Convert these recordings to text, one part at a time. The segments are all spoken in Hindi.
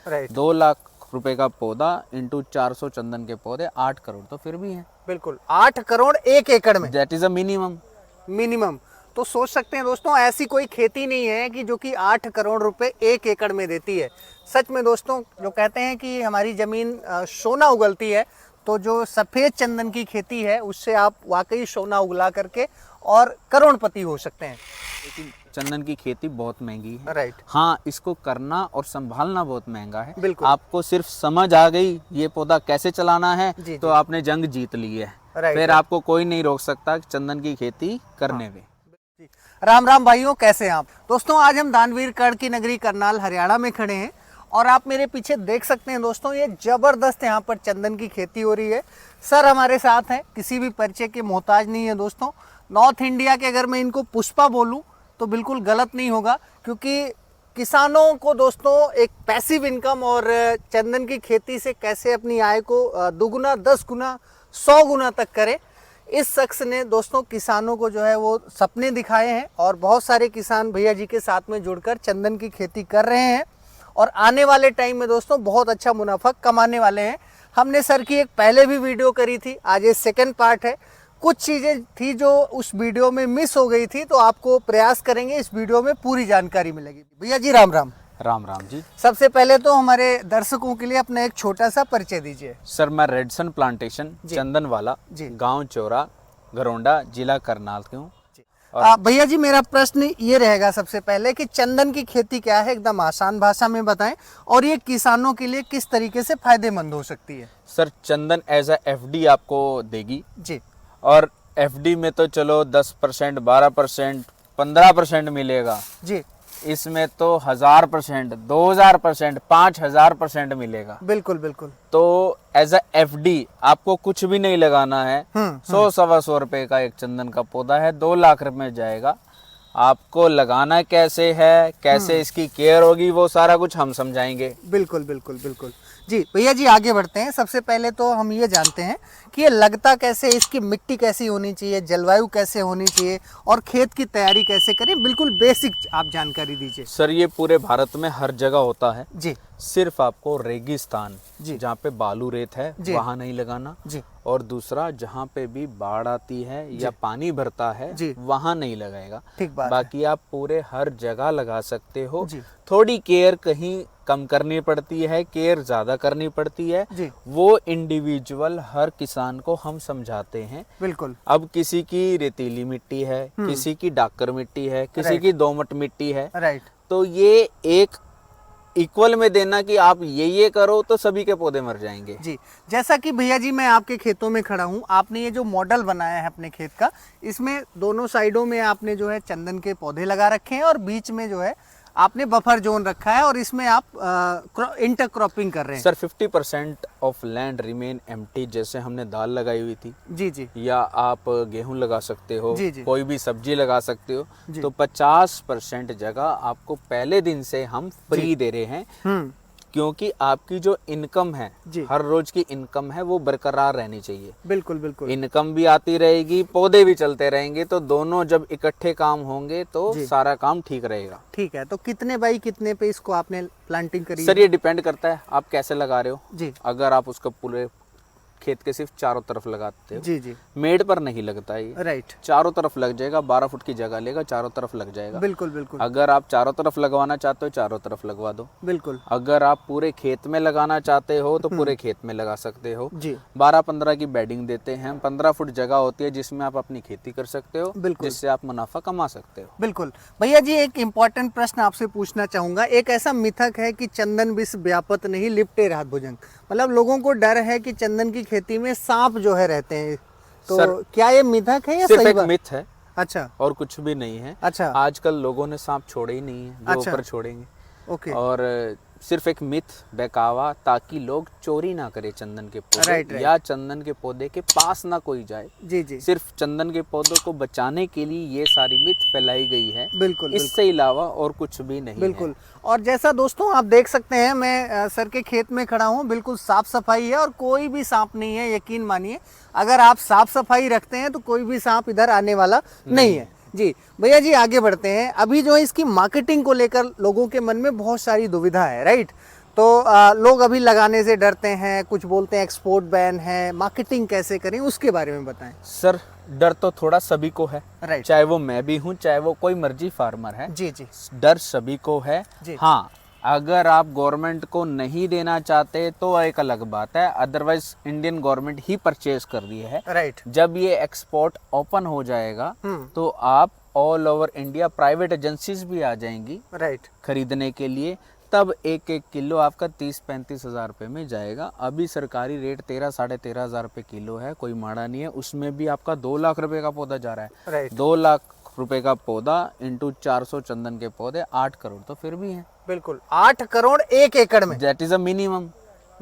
राइट। 2 लाख रुपए का पौधा इंटू 400 चंदन के पौधे, 8 करोड़ तो फिर भी है। बिल्कुल 8 करोड़ 1 एकड़ में that is a minimum. Minimum. तो सोच सकते हैं दोस्तों, ऐसी कोई खेती नहीं है कि जो कि 8 करोड़ रुपए 1 एकड़ में देती है। सच में दोस्तों, जो कहते हैं कि हमारी ज़मीन सोना उगलती है, तो जो सफ़ेद चंदन की खेती है उससे आप वाकई सोना उगला करके और करोड़पति हो सकते हैं। लेकिन चंदन की खेती बहुत महंगी है। राइट। हाँ, इसको करना और संभालना बहुत महंगा है। बिल्कुल। आपको सिर्फ समझ आ गई ये पौधा कैसे चलाना है, जी, तो जी। आपने जंग जीत ली है। राइट, फिर राइट। आपको कोई नहीं रोक सकता चंदन की खेती करने में। जी। राम राम भाइयों, कैसे हैं आप? दोस्तों आज हम दानवीर कर्ण की नगरी करनाल हरियाणा में खड़े हैं और आप मेरे पीछे देख सकते हैं दोस्तों, ये जबरदस्त यहाँ पर चंदन की खेती हो रही है। सर हमारे साथ हैं, किसी भी परिचय के मोहताज नहीं है दोस्तों। नॉर्थ इंडिया के अगर मैं इनको पुष्पा बोलूं तो बिल्कुल गलत नहीं होगा, क्योंकि किसानों को दोस्तों एक पैसिव इनकम और चंदन की खेती से कैसे अपनी आय को दुगुना, 10 गुना, 100 गुना तक करें, इस शख्स ने दोस्तों किसानों को जो है वो सपने दिखाए हैं और बहुत सारे किसान भैया जी के साथ में जुड़कर चंदन की खेती कर रहे हैं और आने वाले टाइम में दोस्तों बहुत अच्छा मुनाफा कमाने वाले हैं। हमने सर की एक पहले भी वीडियो करी थी, आज ये सेकंड पार्ट है। कुछ चीज़ें थी जो उस वीडियो में मिस हो गई थी, तो आपको प्रयास करेंगे इस वीडियो में पूरी जानकारी मिलेगी। भैया जी राम राम। राम राम जी। सबसे पहले तो हमारे दर्शकों के लिए अपना एक छोटा सा परिचय दीजिए। सर मैं रेडसन प्लांटेशन चंदन वाला, जी। गांव चौरा, घरोंडा, जिला करनाल के हूँ। भैया जी मेरा प्रश्न ये रहेगा सबसे पहले कि चंदन की खेती क्या है, एकदम आसान भाषा में बताएं, और ये किसानों के लिए किस तरीके से फायदेमंद हो सकती है। Sir Chandan as a FD आपको देगी जी। और एफडी में तो चलो 10%, 12%, 15% मिलेगा। जी। इसमें तो 1000%, 2000%, 5000% मिलेगा। बिल्कुल बिल्कुल। तो एज अ एफडी आपको कुछ भी नहीं लगाना है। 100-125 रुपए का एक चंदन का पौधा है, 2 लाख रुपए में जाएगा। आपको लगाना कैसे है, कैसे इसकी केयर होगी, वो सारा कुछ हम समझाएंगे। बिल्कुल बिल्कुल बिल्कुल। जी भैया जी आगे बढ़ते हैं। सबसे पहले तो हम ये जानते हैं कि ये लगता कैसे, इसकी मिट्टी कैसी होनी चाहिए, जलवायु कैसे होनी चाहिए और खेत की तैयारी कैसे करें, बिल्कुल बेसिक आप जानकारी दीजिए। सर ये पूरे भारत में हर जगह होता है जी। सिर्फ आपको रेगिस्तान, जी। जहाँ पे बालू रेत है, वहाँ नहीं लगाना। जी। और दूसरा जहाँ पे भी बाढ़ आती है या पानी भरता है, वहाँ नहीं लगाएगा। ठीक बात। बाकी आप पूरे हर जगह लगा सकते हो। जी। थोड़ी केयर कहीं कम करनी पड़ती है, केयर ज्यादा करनी पड़ती है। जी। वो इंडिविजुअल हर किसान को हम समझाते हैं। बिल्कुल। अब किसी की रेतीली मिट्टी है, किसी की डाकर मिट्टी है, किसी की दोमट मिट्टी है। राइट। तो ये एक इक्वल में देना कि आप ये करो तो सभी के पौधे मर जाएंगे। जी। जैसा कि भैया जी मैं आपके खेतों में खड़ा हूँ, आपने ये जो मॉडल बनाया है अपने खेत का, इसमें दोनों साइडों में आपने जो है चंदन के पौधे लगा रखे हैं और बीच में जो है आपने बफर जोन रखा है और इसमें आप इंटरक्रॉपिंग कर रहे हैं। Sir 50% of land remain empty, जैसे हमने दाल लगाई हुई थी। जी जी। या आप गेहूं लगा सकते हो। जी जी। कोई भी सब्जी लगा सकते हो। तो 50% जगह आपको पहले दिन से हम फ्री दे रहे हैं, क्योंकि आपकी जो इनकम है, हर रोज की इनकम है, वो बरकरार रहनी चाहिए। बिल्कुल बिल्कुल। इनकम भी आती रहेगी, पौधे भी चलते रहेंगे, तो दोनों जब इकट्ठे काम होंगे तो सारा काम ठीक रहेगा। ठीक है। तो कितने बाई कितने पे इसको आपने प्लांटिंग करी? सर ये डिपेंड करता है आप कैसे लगा रहे हो। जी। अगर आप उसको पूरे खेत के सिर्फ चारों तरफ लगाते हो, जी जी, मेड़ पर नहीं लगता ये। राइट। चारों तरफ लग जाएगा, 12 फुट की जगह लेगा, चारों तरफ लग जाएगा। बिल्कुल बिल्कुल। अगर आप चारों तरफ लगवाना चाहते हो, चारों तरफ लगवा दो। बिल्कुल। अगर आप पूरे खेत में लगाना चाहते हो तो पूरे खेत में लगा सकते हो। जी। 12-15 की बेडिंग देते हैं, 15 फुट जगह होती है जिसमें आप अपनी खेती कर सकते हो, जिससे आप मुनाफा कमा सकते हो। बिल्कुल। भैया जी एक इम्पोर्टेंट प्रश्न आपसे पूछना चाहूंगा। एक ऐसा मिथक है कि चंदन विष व्यापत नहीं, लिपटे रात भुजंग, मतलब लोगों को डर है कि चंदन की खेती में सांप जो है रहते हैं, तो क्या ये मिथक है या सिर्फ सही एक बात? मिथ है। अच्छा। और कुछ भी नहीं है। अच्छा। आजकल लोगों ने सांप छोड़े ही नहीं है, जो ऊपर छोड़ेंगे। ओके। और सिर्फ एक मिथ, बहकावा, ताकि लोग चोरी ना करे चंदन के पौधे, या चंदन के पौधे के पास ना कोई जाए। जी जी। सिर्फ चंदन के पौधों को बचाने के लिए ये सारी मिथ फैलाई गई है। बिल्कुल। इससे अलावा और कुछ भी नहीं। बिल्कुल। और जैसा दोस्तों आप देख सकते हैं, मैं सर के खेत में खड़ा हूँ, बिल्कुल साफ सफाई है और कोई भी सांप नहीं है। यकीन मानिए, अगर आप साफ सफाई रखते हैं तो कोई भी सांप इधर आने वाला नहीं है। जी भैया जी आगे बढ़ते हैं। अभी जो है इसकी मार्केटिंग को लेकर लोगों के मन में बहुत सारी दुविधा है, राइट? तो लोग अभी लगाने से डरते हैं, कुछ बोलते हैं एक्सपोर्ट बैन है, मार्केटिंग कैसे करें उसके बारे में बताएं। सर डर तो थोड़ा सभी को है, राइट। चाहे वो मैं भी हूँ, चाहे वो कोई मर्जी फार्मर है, जी जी डर सभी को है। जी। हाँ, अगर आप गवर्नमेंट को नहीं देना चाहते तो एक अलग बात है, अदरवाइज इंडियन गवर्नमेंट ही परचेज कर रही है। राइट। जब ये एक्सपोर्ट ओपन हो जाएगा तो आप all over India private agencies भी आ जाएंगी राइट। खरीदने के लिए, तब एक एक किलो आपका 30-35 हज़ार रुपये में जाएगा। अभी सरकारी रेट 13-13.5 हज़ार रुपये किलो है, कोई माड़ा नहीं है। उसमें भी आपका 2 लाख रुपए का पौधा जा रहा है। राइट। 2 लाख रुपए का पौधा इंटू 400 चंदन के पौधे, 8 करोड़ तो फिर भी है। बिल्कुल 8 करोड़ 1 एकड़ में, that is a minimum.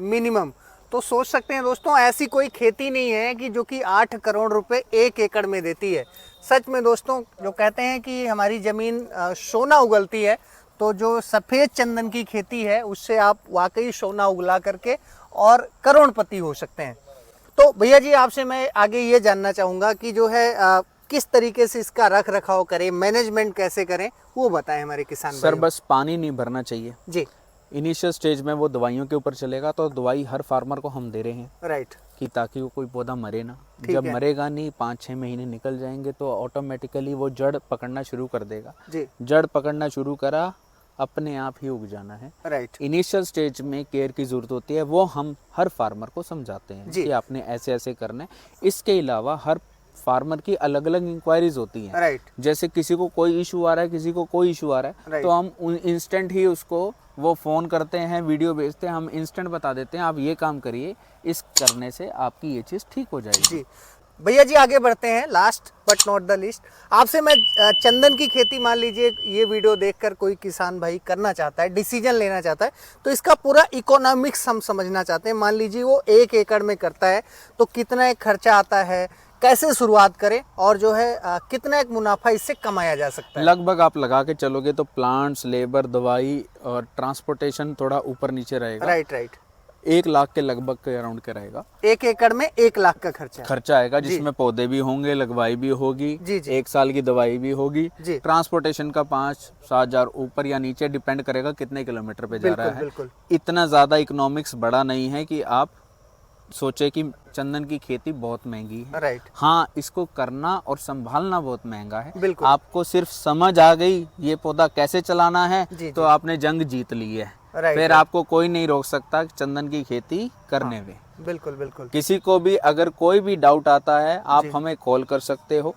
Minimum. तो सोच सकते हैं दोस्तों, ऐसी कोई खेती नहीं है कि जो कि 8 करोड़ रुपए 1 एकड़ में देती है। सच में दोस्तों, जो कहते हैं कि हमारी जमीन सोना उगलती है, तो जो सफ़ेद चंदन की खेती है उससे आप वाकई सोना उगला करके और करोड़पति हो सकते हैं। तो भैया जी, आपसे मैं आगे ये जानना चाहूँगा कि जो है किस तरीके से इसका रख रखाव करें, मैनेजमेंट कैसे करें, वो बताएं हमारे किसान सर भाइयों। बस पानी नहीं भरना चाहिए जी। इनिशियल स्टेज में, वो दवाइयों के ऊपर चलेगा। तो दवाई हर फार्मर को हम दे रहे हैं राइट। कि ताकि वो कोई पौधा मरे ना। ठीक जब है। मरेगा नहीं, 5-6 महीने निकल जाएंगे तो ऑटोमेटिकली वो जड़ पकड़ना शुरू कर देगा। जी। जड़ पकड़ना शुरू करा, अपने आप ही उग जाना है। राइट। इनिशियल स्टेज में केयर की ज़रूरत होती है, वो हम हर फार्मर को समझाते हैं जी। कि आपने ऐसे ऐसे करना है। इसके अलावा हर फार्मर की अलग अलग इंक्वायरीज होती हैं। राइट। जैसे किसी को कोई इशू आ रहा है, किसी को कोई इशू आ रहा है, Right. तो हम इंस्टेंट ही उसको वो फ़ोन करते हैं, वीडियो भेजते हैं, हम इंस्टेंट बता देते हैं आप ये काम करिए, इस करने से आपकी ये चीज़ ठीक हो जाएगी। जी भैया जी, आगे बढ़ते हैं। Last but not the list, आपसे मैं चंदन की खेती, मान लीजिए ये वीडियो देखकर कोई किसान भाई करना चाहता है, डिसीजन लेना चाहता है, तो इसका पूरा इकोनॉमिक्स हम समझना चाहते हैं। मान लीजिए वो 1 एकड़ में करता है तो कितना एक खर्चा आता है, कैसे शुरुआत करें, और जो है कितना एक मुनाफा इससे कमाया जा सकता है। लगभग आप लगा के चलोगे तो प्लांट्स, लेबर, दवाई और ट्रांसपोर्टेशन थोड़ा ऊपर नीचे रहेगा। Right right. 1 लाख के लगभग के अराउंड के रहेगा। 1 एकड़ में 1 लाख का खर्चा आएगा, जिसमें पौधे भी होंगे, लगवाई भी होगी, जी जी। 1 साल की दवाई भी होगी, जी। ट्रांसपोर्टेशन का 5-7 हज़ार ऊपर या नीचे डिपेंड करेगा कितने किलोमीटर पे जा रहा है। बिल्कुल। इतना ज़्यादा इकोनॉमिक्स बड़ा नहीं है कि आप सोचे कि चंदन की खेती बहुत महंगी है। राइट। हाँ, इसको करना और संभालना बहुत महंगा है। बिल्कुल। आपको सिर्फ समझ आ गई ये पौधा कैसे चलाना है, जी, तो जी। आपने जंग जीत ली है। राइट, फिर राइट। आपको कोई नहीं रोक सकता चंदन की खेती करने में। बिल्कुल बिल्कुल। किसी को भी अगर कोई भी डाउट आता है, आप हमें कॉल कर सकते हो।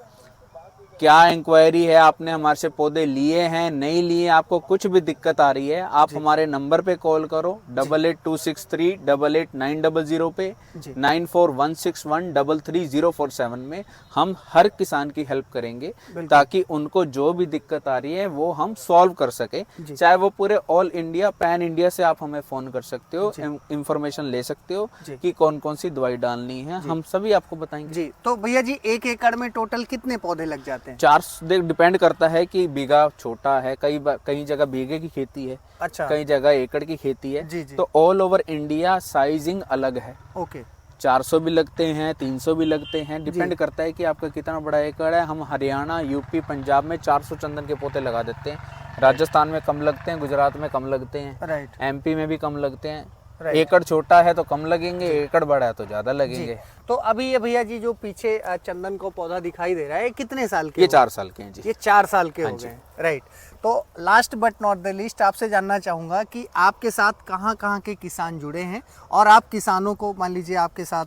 क्या इंक्वायरी है, आपने हमारे से पौधे लिए हैं, नहीं लिए, आपको कुछ भी दिक्कत आ रही है, आप हमारे नंबर पे कॉल करो 8826388900 पे, 9416133047 में। हम हर किसान की हेल्प करेंगे ताकि उनको जो भी दिक्कत आ रही है वो हम सॉल्व कर सके। चाहे वो पूरे ऑल इंडिया, पैन इंडिया से आप हमें फोन कर सकते हो, इंफॉर्मेशन ले सकते हो कि कौन कौन सी दवाई डालनी है, हम सभी आपको बताएंगे। जी। तो भैया जी, 1 एकड़ में टोटल कितने पौधे लग जाते हैं? 4 डिपेंड करता है कि बीघा छोटा है, कई जगह बीघे की खेती है, अच्छा। कई जगह एकड़ की खेती है। जी, जी। तो ऑल ओवर इंडिया साइजिंग अलग है। ओके। 400 भी लगते हैं, 300 भी लगते हैं, डिपेंड करता है कि आपका कितना बड़ा एकड़ है। हम हरियाणा, यूपी, पंजाब में 400 चंदन के पौधे लगा देते हैं। राजस्थान में कम लगते हैं, गुजरात में कम लगते हैं, राइट। एमपी में भी कम लगते हैं। राइट। एकड़ छोटा है तो कम लगेंगे, एकड़ बड़ा है तो ज्यादा लगेंगे। तो अभी ये भैया जी जो पीछे चंदन को पौधा दिखाई दे रहा है, कितने साल के? ये 4 साल के हैं जी। ये 4 साल के हो गए। राइट। तो last but not the list, आपसे जानना चाहूँगा कि आपके साथ कहाँ कहाँ के किसान जुड़े हैं, और आप किसानों को, मान लीजिए आपके साथ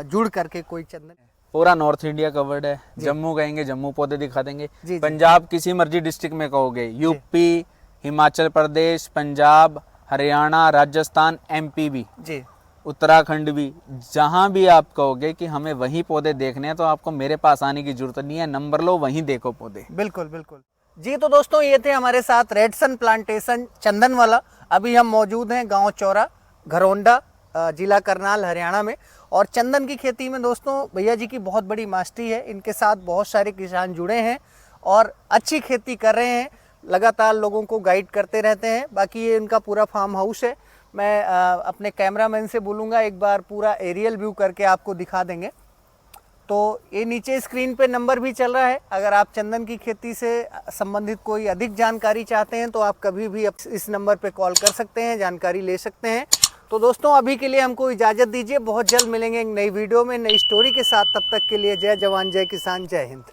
जुड़ करके कोई चंदन। पूरा नॉर्थ इंडिया कवर्ड है। जम्मू कहेंगे जम्मू पौधे दिखा देंगे, जी। पंजाब किसी मर्जी डिस्ट्रिक्ट में कहोगे, यूपी, हिमाचल प्रदेश, पंजाब, हरियाणा, राजस्थान, एमपी भी जी, उत्तराखंड भी, जहां भी आप कहोगे कि हमें वहीं पौधे देखने हैं तो आपको मेरे पास आने की जरूरत नहीं है, नंबर लो, वहीं देखो पौधे। बिल्कुल बिल्कुल जी। तो दोस्तों, ये थे हमारे साथ रेडसन प्लांटेशन चंदन वाला। अभी हम मौजूद हैं गांव चौरा, घरौंडा, जिला करनाल, हरियाणा में। और चंदन की खेती में दोस्तों भैया जी की बहुत बड़ी मास्टरी है। इनके साथ बहुत सारे किसान जुड़े हैं और अच्छी खेती कर रहे हैं, लगातार लोगों को गाइड करते रहते हैं। बाकी ये इनका पूरा फार्म हाउस है। मैं अपने कैमरामैन से बोलूँगा एक बार पूरा एरियल व्यू करके आपको दिखा देंगे। तो ये नीचे स्क्रीन पे नंबर भी चल रहा है। अगर आप चंदन की खेती से संबंधित कोई अधिक जानकारी चाहते हैं तो आप कभी भी इस नंबर पे कॉल कर सकते हैं, जानकारी ले सकते हैं। तो दोस्तों अभी के लिए हमको इजाज़त दीजिए, बहुत जल्द मिलेंगे एक नई वीडियो में नई स्टोरी के साथ। तब तक के लिए जय जवान जय किसान जय हिंद।